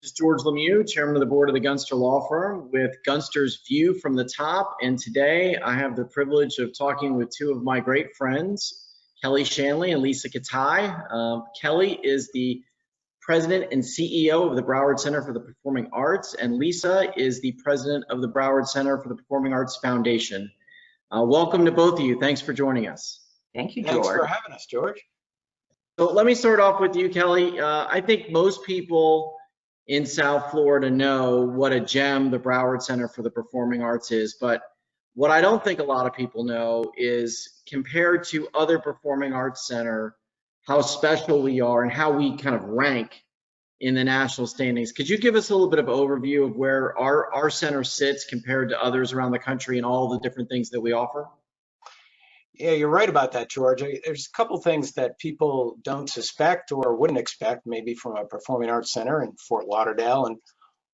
is George LeMieux, Chairman of the Board of the Gunster Law Firm with Gunster's View from the Top. And today I have the privilege of talking with two of my great friends, Kelley Shanley and Lisa Kitei. Kelley is the President and CEO of the Broward Center for the Performing Arts, and Lisa is the President of the Broward Center for the Performing Arts Foundation. Welcome to both of you. Thanks for joining us. Thank you, George. Thanks for having us, George. So let me start off with you, Kelley. I think most people in South Florida know what a gem the Broward Center for the Performing Arts is, but what I don't think a lot of people know is, compared to other performing arts center, how special we are and how we kind of rank in the national standings. Could you give us a little bit of overview of where our center sits compared to others around the country and all the different things that we offer? Yeah, you're right about that, George. There's a couple things that people don't suspect or wouldn't expect maybe from a performing arts center in Fort Lauderdale. And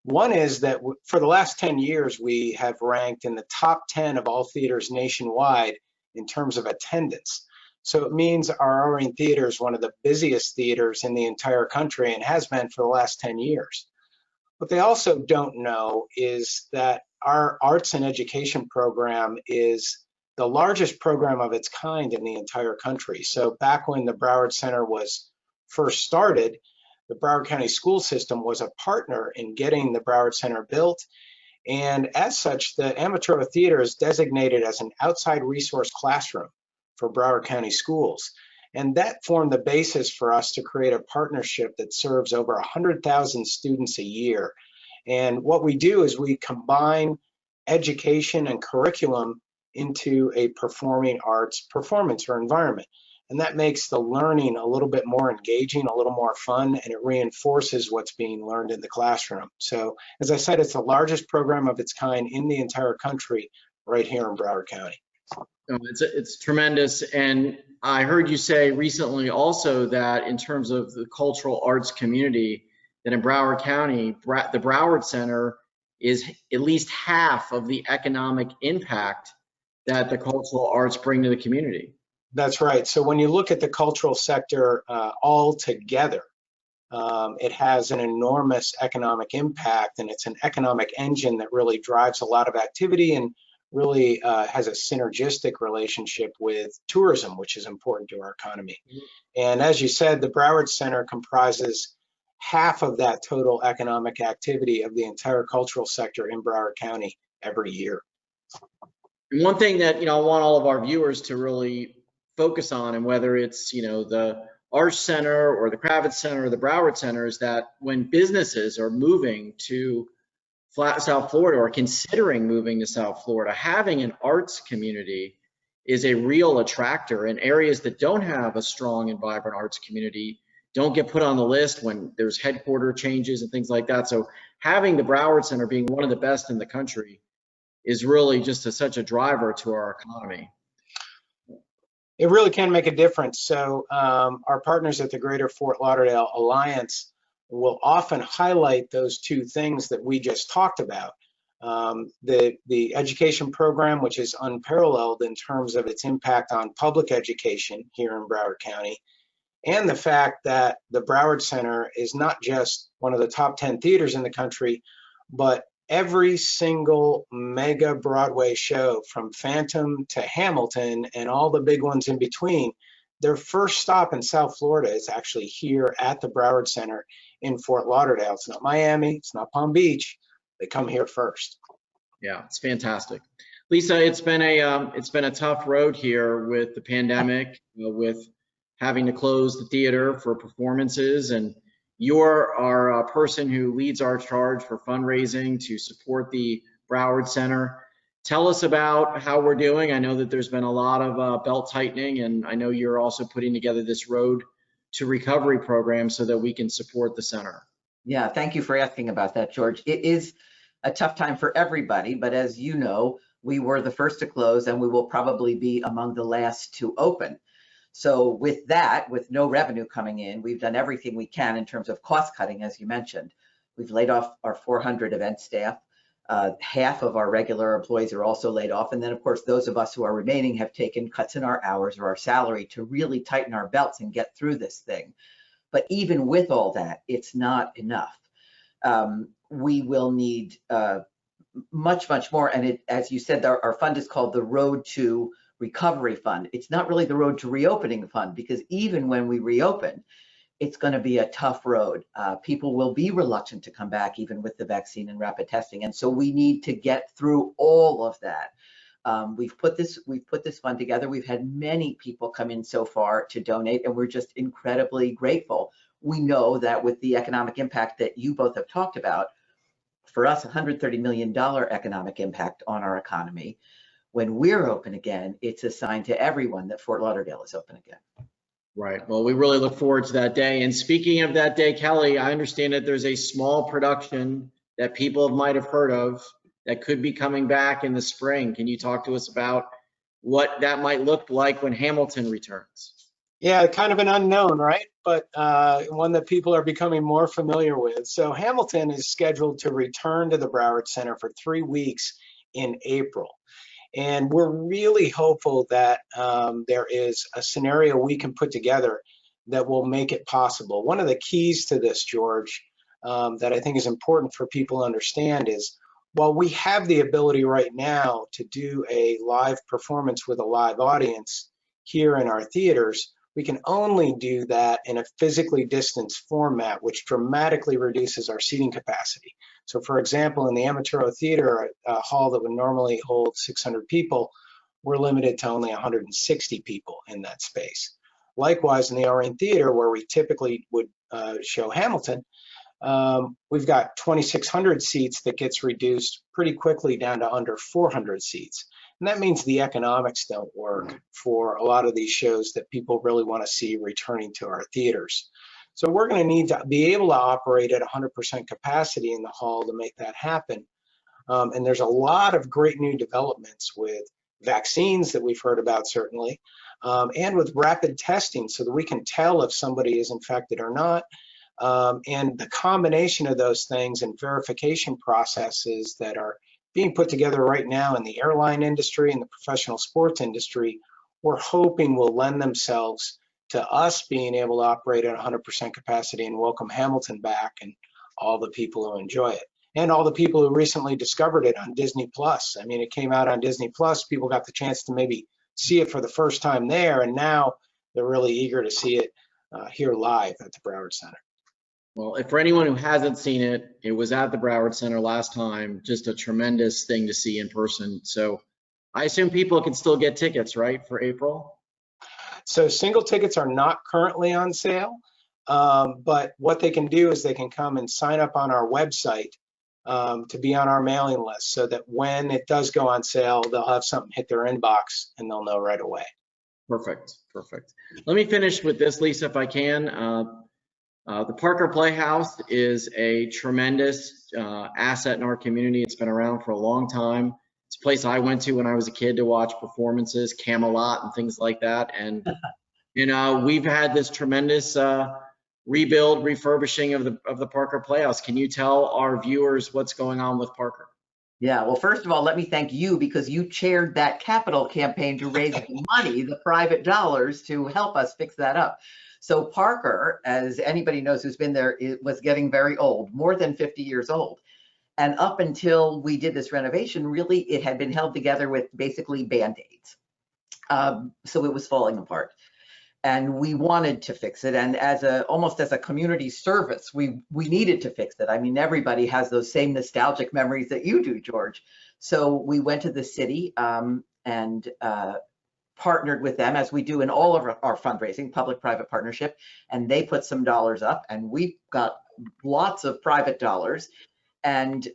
one is that for the last 10 years, we have ranked in the top 10 of all theaters nationwide in terms of attendance. So it means our Orient Theater is one of the busiest theaters in the entire country and has been for the last 10 years. What they also don't know is that our arts and education program is the largest program of its kind in the entire country. So back when the Broward Center was first started, the Broward County school system was a partner in getting the Broward Center built. And as such, the Amateur Theater is designated as an outside resource classroom for Broward County schools. And that formed the basis for us to create a partnership that serves over 100,000 students a year. And what we do is we combine education and curriculum into a performing arts performance or environment. And that makes the learning a little bit more engaging, a little more fun, and it reinforces what's being learned in the classroom. So as I said, it's the largest program of its kind in the entire country right here in Broward County. It's tremendous. And I heard you say recently also that in terms of the cultural arts community, that in Broward County, the Broward Center is at least half of the economic impact that the cultural arts bring to the community. That's right. So when you look at the cultural sector all together, it has an enormous economic impact, and it's an economic engine that really drives a lot of activity and really has a synergistic relationship with tourism, which is important to our economy. And as you said, the Broward Center comprises half of that total economic activity of the entire cultural sector in Broward County every year. And one thing that I want all of our viewers to really focus on, and whether it's the Arts Center or the Kravitz Center or the Broward Center, is that when businesses are moving to South Florida or considering moving to South Florida, having an arts community is a real attractor, and areas that don't have a strong and vibrant arts community don't get put on the list when there's headquarter changes and things like that. So having the Broward Center being one of the best in the country is really just such a driver to our economy. It really can make a difference. So our partners at the Greater Fort Lauderdale Alliance will often highlight those two things that we just talked about. The education program, which is unparalleled in terms of its impact on public education here in Broward County, and the fact that the Broward Center is not just one of the top 10 theaters in the country, but every single mega Broadway show from Phantom to Hamilton and all the big ones in between, their first stop in South Florida is actually here at the Broward Center in Fort Lauderdale. It's not Miami, it's not Palm Beach. They come here first. Yeah, it's fantastic. Lisa, it's been a tough road here with the pandemic, with having to close the theater for performances, and you're our person who leads our charge for fundraising to support the Broward Center. Tell us about how we're doing. I know that there's been a lot of belt tightening, and I know you're also putting together this Road to Recovery program so that we can support the center. Yeah, thank you for asking about that, George. It is a tough time for everybody, but as you know, we were the first to close, and we will probably be among the last to open. So with that, with no revenue coming in, we've done everything we can in terms of cost cutting, as you mentioned. We've laid off our 400 event staff. Half of our regular employees are also laid off. And then, of course, those of us who are remaining have taken cuts in our hours or our salary to really tighten our belts and get through this thing. But even with all that, it's not enough. we will need much, much more. And it, as you said, our fund is called the Road to Recovery Fund. It's not really the Road to Reopening Fund, because even when we reopen, it's going to be a tough road. People will be reluctant to come back, even with the vaccine and rapid testing. And so we need to get through all of that. We've put this fund together. We've had many people come in so far to donate, and we're just incredibly grateful. We know that with the economic impact that you both have talked about, for us, $130 million economic impact on our economy. When we're open again, it's a sign to everyone that Fort Lauderdale is open again. Right. Well, we really look forward to that day. And speaking of that day, Kelly, I understand that there's a small production that people might have heard of that could be coming back in the spring. Can you talk to us about what that might look like when Hamilton returns? Yeah, kind of an unknown, right? But one that people are becoming more familiar with. So Hamilton is scheduled to return to the Broward Center for 3 weeks in April. And we're really hopeful that there is a scenario we can put together that will make it possible. One of the keys to this, George, that I think is important for people to understand is, while we have the ability right now to do a live performance with a live audience here in our theaters, we can only do that in a physically distanced format, which dramatically reduces our seating capacity. So for example, in the Amaturo Theater, a hall that would normally hold 600 people, we're limited to only 160 people in that space. Likewise, in the Orion Theater, where we typically would show Hamilton, we've got 2,600 seats that gets reduced pretty quickly down to under 400 seats. And that means the economics don't work for a lot of these shows that people really want to see returning to our theaters. So we're going to need to be able to operate at 100% capacity in the hall to make that happen. And there's a lot of great new developments with vaccines that we've heard about, certainly, and with rapid testing so that we can tell if somebody is infected or not. And the combination of those things and verification processes that are being put together right now in the airline industry and the professional sports industry, we're hoping will lend themselves to us being able to operate at 100% capacity and welcome Hamilton back and all the people who enjoy it. And all the people who recently discovered it on Disney Plus. I mean, it came out on Disney Plus, people got the chance to maybe see it for the first time there, and now they're really eager to see it here live at the Broward Center. Well, if for anyone who hasn't seen it, it was at the Broward Center last time. Just a tremendous thing to see in person. So I assume people can still get tickets, right, for April? So single tickets are not currently on sale, but what they can do is they can come and sign up on our website to be on our mailing list, so that when it does go on sale, they'll have something hit their inbox and they'll know right away. Perfect, perfect. Let me finish with this, Lisa, if I can. The Parker Playhouse is a tremendous asset in our community. It's been around for a long time. It's a place I went to when I was a kid to watch performances, Camelot and things like that. And you know, we've had this tremendous rebuild, refurbishing of the Parker Playhouse. Can you tell our viewers what's going on with Parker? Yeah, well, first of all, let me thank you, because you chaired that capital campaign to raise the money, the private dollars, to help us fix that up. So Parker, as anybody knows who's been there, it was getting very old, more than 50 years old. And up until we did this renovation, really, it had been held together with basically Band-Aids. So it was falling apart. And we wanted to fix it. And almost as a community service, we needed to fix it. I mean, everybody has those same nostalgic memories that you do, George. So we went to the city and partnered with them, as we do in all of our fundraising, public-private partnership, and they put some dollars up, and we got lots of private dollars, and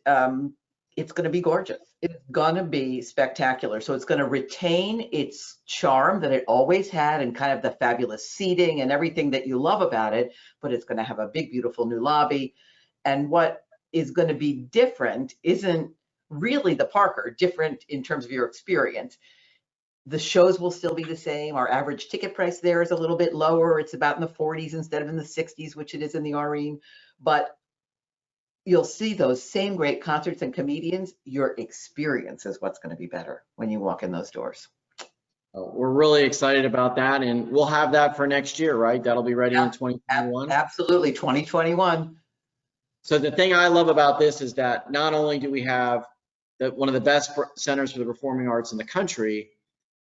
it's going to be gorgeous. It's going to be spectacular. So it's going to retain its charm that it always had, and kind of the fabulous seating and everything that you love about it, but it's going to have a big, beautiful new lobby. And what is going to be different isn't really the Parker, different in terms of your experience. The shows will still be the same. Our average ticket price there is a little bit lower. It's about in the 40s instead of in the 60s, which it is in the Orion. But you'll see those same great concerts and comedians. Your experience is what's going to be better when you walk in those doors. We're really excited about that, and we'll have that for next year, right? That'll be ready in 2021. Absolutely, 2021. So the thing I love about this is that not only do we have one of the best centers for the performing arts in the country,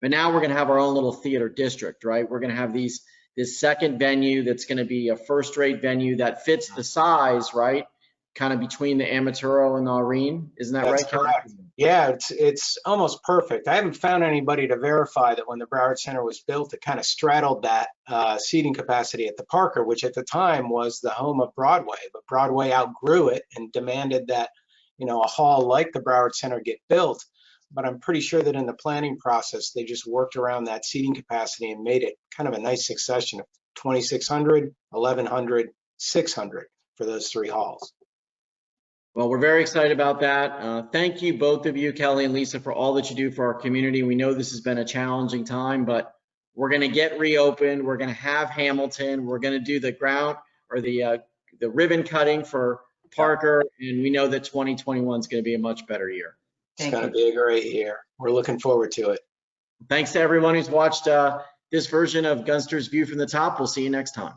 but now we're going to have our own little theater district, right? We're going to have this second venue that's going to be a first-rate venue that fits the size, right? Kind of between the Amaturo and the Arene. Isn't that That's right, Kelly? correct. Yeah, it's almost perfect. I haven't found anybody to verify that when the Broward Center was built, it kind of straddled that seating capacity at the Parker, which at the time was the home of Broadway. But Broadway outgrew it and demanded that, a hall like the Broward Center get built. But I'm pretty sure that in the planning process, they just worked around that seating capacity and made it kind of a nice succession of 2,600, 1,100, 600 for those 3 halls. Well, we're very excited about that. Thank you, both of you, Kelly and Lisa, for all that you do for our community. We know this has been a challenging time, but we're going to get reopened. We're going to have Hamilton. We're going to do the ground or the ribbon cutting for Parker, and we know that 2021 is going to be a much better year. It's going to be a great year. We're looking forward to it. Thanks to everyone who's watched this version of Gunster's View from the Top. We'll see you next time.